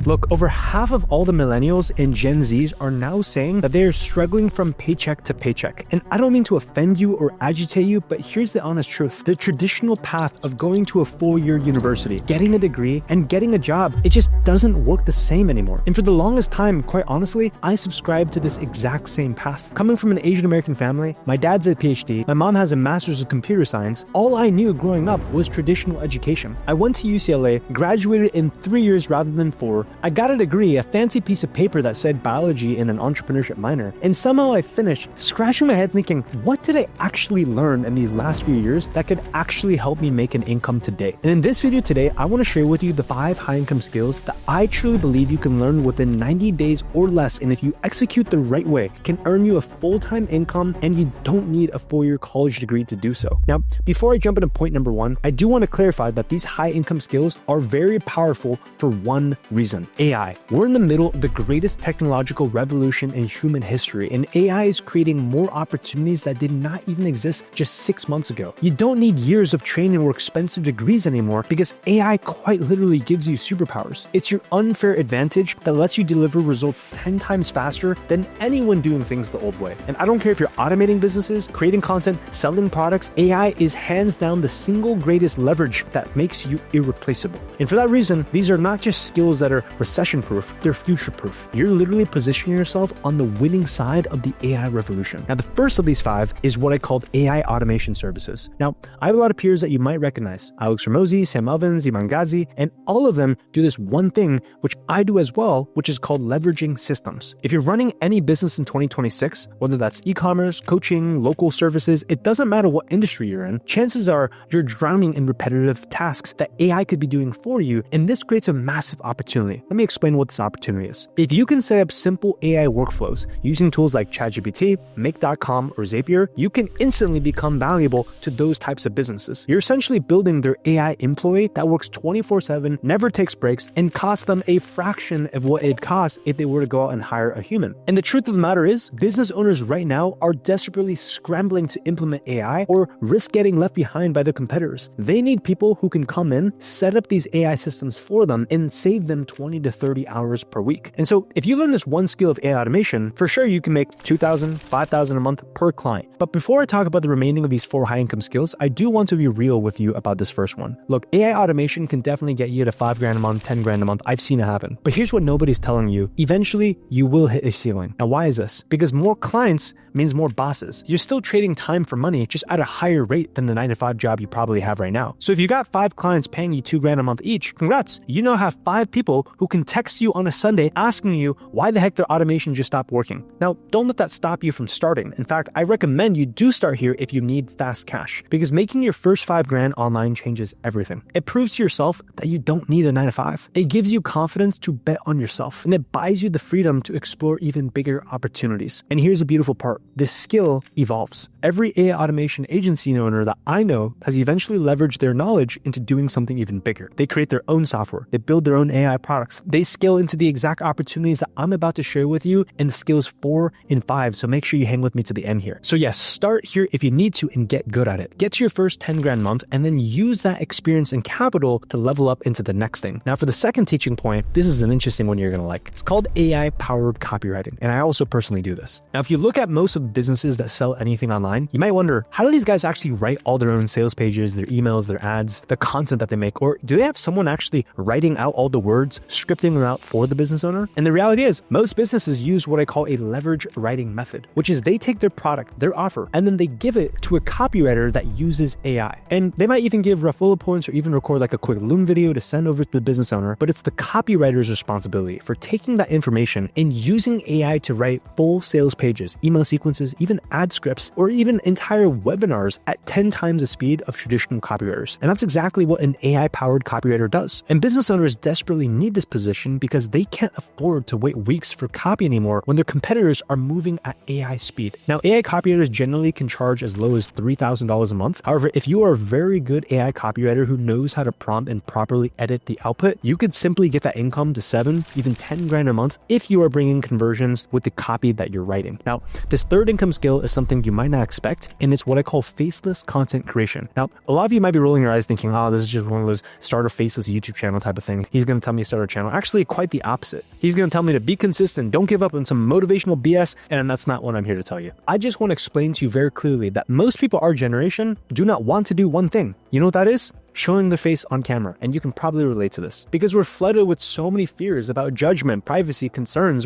Look, over half of all the millennials and Gen Zs are now saying that they are struggling from paycheck to paycheck. And I don't mean to offend you or agitate you, but here's the honest truth. The traditional path of going to a four-year university, getting a degree, and getting a job, it just doesn't work the same anymore. And for the longest time, quite honestly, I subscribed to this exact same path. Coming from an Asian American family, my dad's a PhD, my mom has a master's of computer science, all I knew growing up was traditional education. I went to UCLA, graduated in 3 years rather than 4, I got a degree, a fancy piece of paper that said biology and an entrepreneurship minor, and somehow I finished scratching my head thinking, what did I actually learn in these last few years that could actually help me make an income today? And in this video today, I want to share with you the 5 high income skills that I truly believe you can learn within 90 days or less, and if you execute the right way, can earn you a full-time income and you don't need a 4-year college degree to do so. Now, before I jump into point number 1, I do want to clarify that these high income skills are very powerful for one reason: AI. We're in the middle of the greatest technological revolution in human history, and AI is creating more opportunities that did not even exist just 6 months ago. You don't need years of training or expensive degrees anymore because AI quite literally gives you superpowers. It's your unfair advantage that lets you deliver results 10 times faster than anyone doing things the old way. And I don't care if you're automating businesses, creating content, selling products, AI is hands down the single greatest leverage that makes you irreplaceable. And for that reason, these are not just skills that are recession-proof, they're future-proof. You're literally positioning yourself on the winning side of the AI revolution. Now, the first of these 5 is what I called AI automation services. Now, I have a lot of peers that you might recognize: Alex Ramosi, Sam Ovens, Iman Ghazi, and all of them do this one thing, which I do as well, which is called leveraging systems. If you're running any business in 2026, whether that's e-commerce, coaching, local services, it doesn't matter what industry you're in, chances are you're drowning in repetitive tasks that AI could be doing for you, and this creates a massive opportunity. Let me explain what this opportunity is. If you can set up simple AI workflows using tools like ChatGPT, Make.com, or Zapier, you can instantly become valuable to those types of businesses. You're essentially building their AI employee that works 24/7, never takes breaks, and costs them a fraction of what it'd cost if they were to go out and hire a human. And the truth of the matter is, business owners right now are desperately scrambling to implement AI or risk getting left behind by their competitors. They need people who can come in, set up these AI systems for them, and save them 20 to 30 hours per week. And so if you learn this one skill of AI automation, for sure you can make $2,000, $5,000 a month per client. But before I talk about the remaining of these 4 high income skills, I do want to be real with you about this first one. Look, AI automation can definitely get you to $5,000 a month, $10,000 a month. I've seen it happen. But here's what nobody's telling you. Eventually, you will hit a ceiling. Now, why is this? Because more clients means more bosses. You're still trading time for money, just at a higher rate than the 9-to-5 job you probably have right now. So if you got 5 clients paying you $2,000 a month each, congrats. You now have 5 people who can text you on a Sunday asking you why the heck their automation just stopped working. Now, don't let that stop you from starting. In fact, I recommend you do start here if you need fast cash, because making your first $5,000 online changes everything. It proves to yourself that you don't need a 9-to-5. It gives you confidence to bet on yourself, and it buys you the freedom to explore even bigger opportunities. And here's the beautiful part. This skill evolves. Every AI automation agency owner that I know has eventually leveraged their knowledge into doing something even bigger. They create their own software. They build their own AI products. They scale into the exact opportunities that I'm about to share with you in the skills 4 and 5. So make sure you hang with me to the end here. So yes, start here if you need to and get good at it. Get to your first $10,000 a month and then use that experience and capital to level up into the next thing. Now for the second teaching point, this is an interesting one you're going to like. It's called AI powered copywriting. And I also personally do this. Now, if you look at most of the businesses that sell anything online, you might wonder, how do these guys actually write all their own sales pages, their emails, their ads, the content that they make? Or do they have someone actually writing out all the words, scripting them out for the business owner? And the reality is, most businesses use what I call a leverage writing method, which is they take their product, their offer, and then they give it to a copywriter that uses AI. And they might even give rough bullet points or even record like a quick Loom video to send over to the business owner, but it's the copywriter's responsibility for taking that information and using AI to write full sales pages, email sequences, even ad scripts, or even entire webinars at 10 times the speed of traditional copywriters. And that's exactly what an AI-powered copywriter does. And business owners desperately need this position because they can't afford to wait weeks for copy anymore when their competitors are moving at AI speed. Now, AI copywriters generally can charge as low as $3,000 a month. However, if you are a very good AI copywriter who knows how to prompt and properly edit the output, you could simply get that income to $7,000, even $10,000 a month if you are bringing conversions with the copy that you're writing. Now, this third income skill is something you might not expect, and it's what I call faceless content creation. Now, a lot of you might be rolling your eyes thinking, oh, this is just one of those start a faceless YouTube channel type of thing. He's going to tell me to start a channel. Actually, quite the opposite. He's going to tell me to be consistent, don't give up on some motivational BS, and that's not what I'm here to tell you. I just want to explain to you very clearly that most people our generation do not want to do one thing. You know what that is? Showing their face on camera. And you can probably relate to this because we're flooded with so many fears about judgment, privacy, concerns.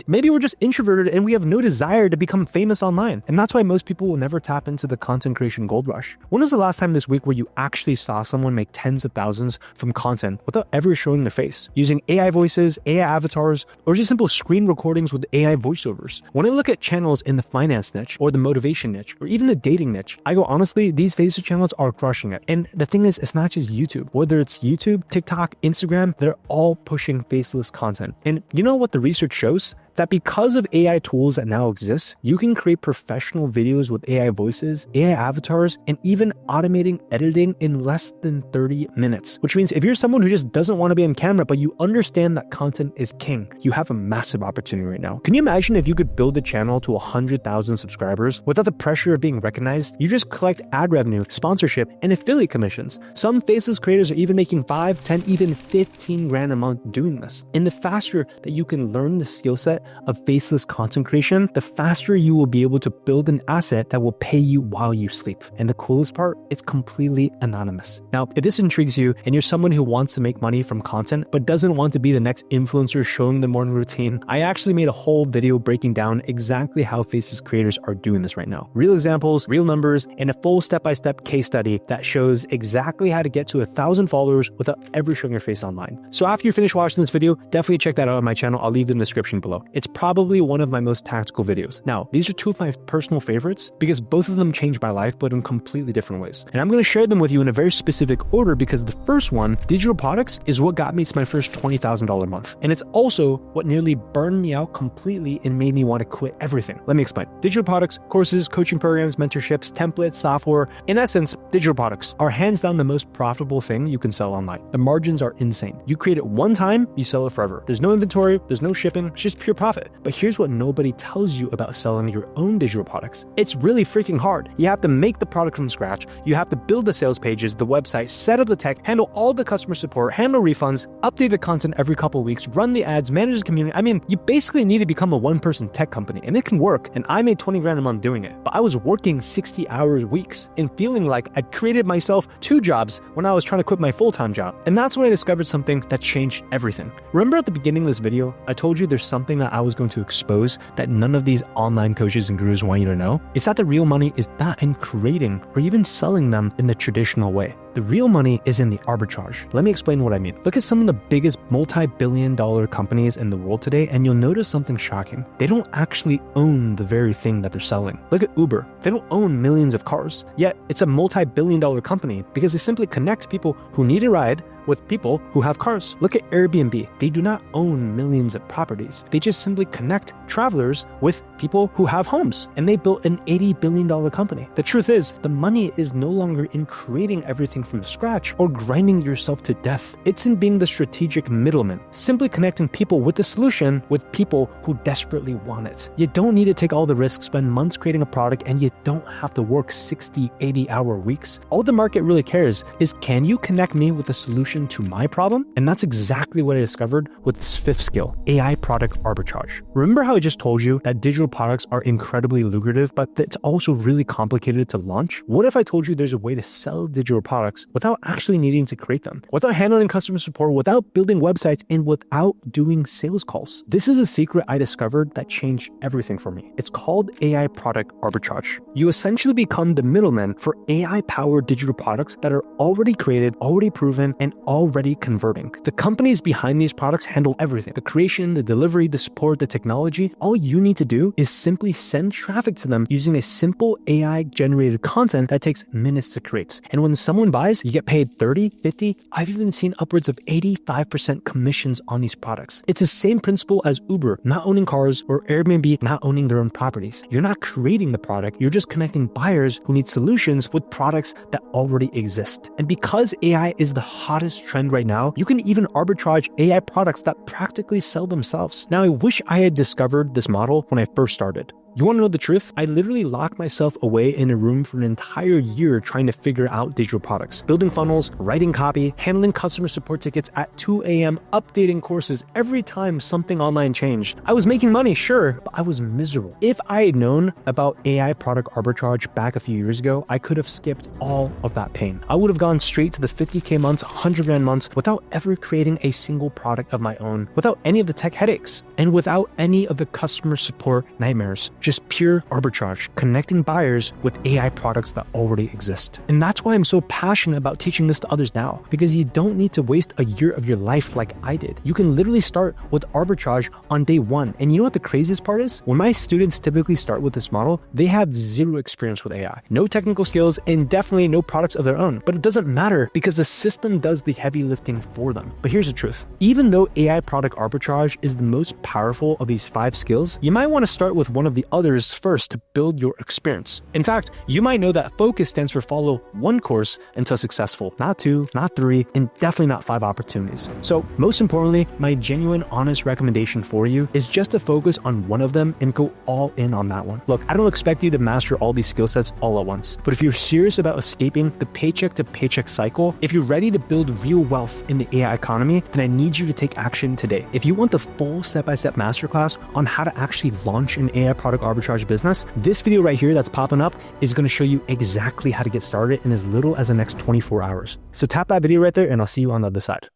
Maybe we're just introverted and we have no desire to become famous online. And that's why most people will never tap into the content creation gold rush. When was the last time this week where you actually saw someone make tens of thousands from content without ever showing their face, using AI voices, AI avatars, or just simple screen recordings with AI voiceovers? When I look at channels in the finance niche or the motivation niche or even the dating niche, I go, honestly, these faceless channels are crushing it. And the thing is, it's not just YouTube. Whether it's YouTube, TikTok, Instagram, they're all pushing faceless content. And you know what the research shows? That because of AI tools that now exist, you can create professional videos with AI voices, AI avatars, and even automating editing in less than 30 minutes. Which means if you're someone who just doesn't want to be on camera, but you understand that content is king, you have a massive opportunity right now. Can you imagine if you could build a channel to 100,000 subscribers without the pressure of being recognized? You just collect ad revenue, sponsorship, and affiliate commissions. Some faceless creators are even making 5, 10, even 15 grand a month doing this. And the faster that you can learn the skill set of faceless content creation, the faster you will be able to build an asset that will pay you while you sleep. And the coolest part, it's completely anonymous. Now, if this intrigues you and you're someone who wants to make money from content, but doesn't want to be the next influencer showing the morning routine, I actually made a whole video breaking down exactly how faceless creators are doing this right now. Real examples, real numbers, and a full step-by-step case study that shows exactly how to get to 1,000 followers without ever showing your face online. So after you finish watching this video, definitely check that out on my channel. I'll leave it in the description below. It's probably one of my most tactical videos. Now, these are two of my personal favorites because both of them changed my life, but in completely different ways. And I'm going to share them with you in a very specific order because the first one, digital products, is what got me to my first $20,000 month. And it's also what nearly burned me out completely and made me want to quit everything. Let me explain. Digital products, courses, coaching programs, mentorships, templates, software. In essence, digital products are hands down the most profitable thing you can sell online. The margins are insane. You create it one time, you sell it forever. There's no inventory, there's no shipping, it's just pure profit. But here's what nobody tells you about selling your own digital products. It's really freaking hard. You have to make the product from scratch. You have to build the sales pages, the website, set up the tech, handle all the customer support, handle refunds, update the content every couple of weeks, run the ads, manage the community. I mean, you basically need to become a one-person tech company, and it can work. And I made 20 grand a month doing it, but I was working 60 hours weeks and feeling like I'd created myself 2 jobs when I was trying to quit my full-time job. And that's when I discovered something that changed everything. Remember at the beginning of this video, I told you there's something that I was going to expose that none of these online coaches and gurus want you to know? It's that the real money is not in creating or even selling them in the traditional way. The real money is in the arbitrage. Let me explain what I mean. Look at some of the biggest multi-billion-dollar companies in the world today, and you'll notice something shocking. They don't actually own the very thing that they're selling. Look at Uber. They don't own millions of cars, yet it's a multi-billion-dollar company because they simply connect people who need a ride with people who have cars. Look at Airbnb. They do not own millions of properties. They just simply connect travelers with people who have homes, and they built an $80 billion company. The truth is, the money is no longer in creating everything from scratch or grinding yourself to death. It's in being the strategic middleman, simply connecting people with the solution with people who desperately want it. You don't need to take all the risks, spend months creating a product, and you don't have to work 60, 80-hour weeks. All the market really cares is, can you connect me with the solution to my problem? And that's exactly what I discovered with this 5th skill, AI product arbitrage. Remember how I just told you that digital products are incredibly lucrative, but it's also really complicated to launch? What if I told you there's a way to sell digital products without actually needing to create them, without handling customer support, without building websites, and without doing sales calls? This is a secret I discovered that changed everything for me. It's called AI product arbitrage. You essentially become the middleman for AI-powered digital products that are already created, already proven, and already converting. The companies behind these products handle everything: the creation, the delivery, the support, the technology. All you need to do is simply send traffic to them using a simple AI-generated content that takes minutes to create. And when someone buys, you get paid 30, 50, I've even seen upwards of 85% commissions on these products. It's the same principle as Uber not owning cars or Airbnb not owning their own properties. You're not creating the product, you're just connecting buyers who need solutions with products that already exist. And because AI is the hottest trend right now, you can even arbitrage AI products that practically sell themselves. Now, I wish I had discovered this model when I first started. You want to know the truth? I literally locked myself away in a room for an entire year trying to figure out digital products, building funnels, writing copy, handling customer support tickets at 2 a.m., updating courses every time something online changed. I was making money, sure, but I was miserable. If I had known about AI product arbitrage back a few years ago, I could have skipped all of that pain. I would have gone straight to the 50K months, 100 grand months without ever creating a single product of my own, without any of the tech headaches, and without any of the customer support nightmares. Just pure arbitrage, connecting buyers with AI products that already exist. And that's why I'm so passionate about teaching this to others now, because you don't need to waste a year of your life like I did. You can literally start with arbitrage on day one. And you know what the craziest part is? When my students typically start with this model, they have zero experience with AI, no technical skills, and definitely no products of their own. But it doesn't matter because the system does the heavy lifting for them. But here's the truth. Even though AI product arbitrage is the most powerful of these 5 skills, you might want to start with one of the others first to build your experience. In fact, you might know that FOCUS stands for follow one course until successful, not 2, not 3, and definitely not 5 opportunities. So most importantly, my genuine, honest recommendation for you is just to focus on one of them and go all in on that one. Look, I don't expect you to master all these skill sets all at once, but if you're serious about escaping the paycheck to paycheck cycle, if you're ready to build real wealth in the AI economy, then I need you to take action today. If you want the full step-by-step masterclass on how to actually launch an AI product arbitrage business, this video right here that's popping up is going to show you exactly how to get started in as little as the next 24 hours. So tap that video right there and I'll see you on the other side.